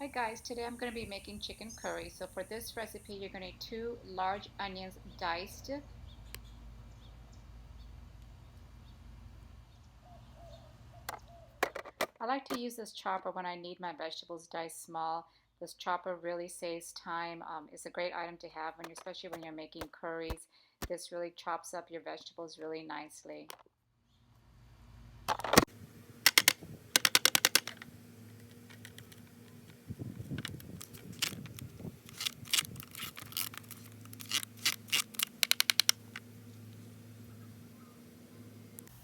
Hi guys, today I'm going to be making chicken curry. So for this recipe, you're going to need 2 large onions diced. I like to use this chopper when I need my vegetables diced small. This chopper really saves time. It's a great item to have especially when you're making curries. This really chops up your vegetables really nicely.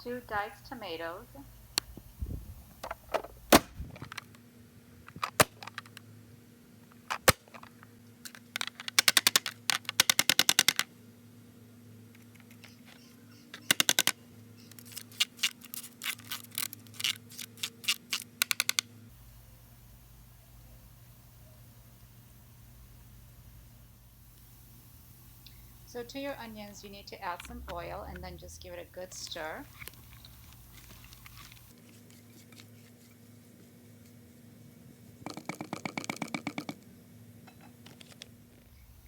Two diced tomatoes. So to your onions, you need to add some oil and then just give it a good stir.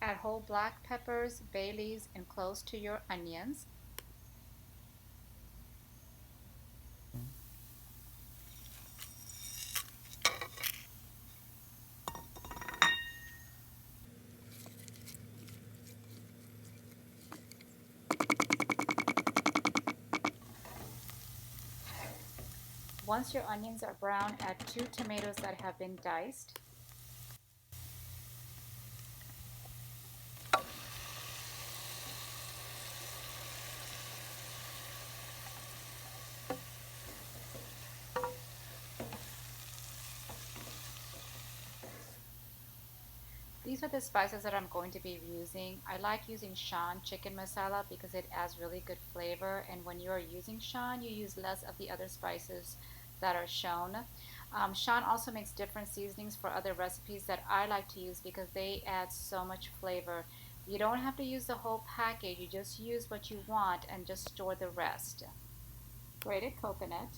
Add whole black peppers, bay leaves, and cloves to your onions. Once your onions are brown, add 2 tomatoes that have been diced. These are the spices that I'm going to be using. I like using Shan chicken masala because it adds really good flavor, and when you are using Shan, you use less of the other spices that are shown. Shan also makes different seasonings for other recipes that I like to use because they add so much flavor. You don't have to use the whole package, you just use what you want and just store the rest. Grated coconut,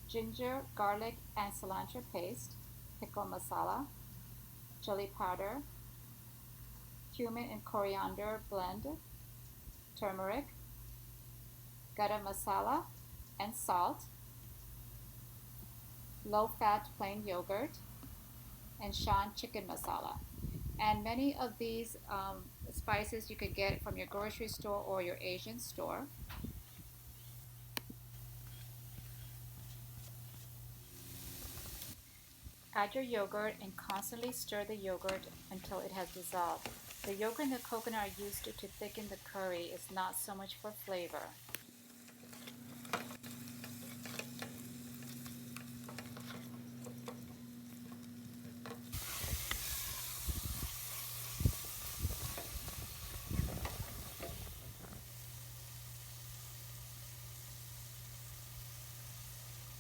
ginger, garlic, and cilantro paste, pickle masala, chili powder, cumin and coriander blend, turmeric, garam masala, and salt, low-fat plain yogurt, and Shan chicken masala. And many of these spices you can get from your grocery store or your Asian store. Add your yogurt and constantly stir the yogurt until it has dissolved. The yogurt and the coconut are used to thicken the curry. It's not so much for flavor.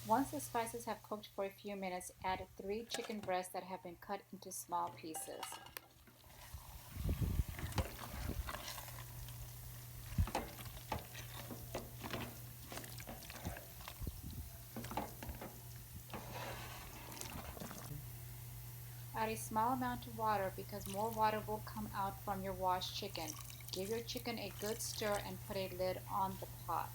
Once the spices have cooked for a few minutes, add 3 chicken breasts that have been cut into small pieces. Add a small amount of water because more water will come out from your washed chicken. Give your chicken a good stir and put a lid on the pot.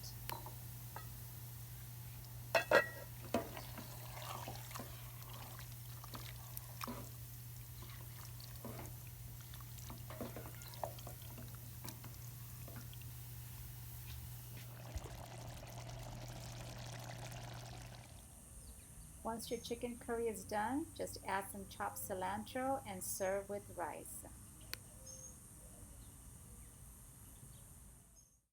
Once your chicken curry is done, just add some chopped cilantro and serve with rice.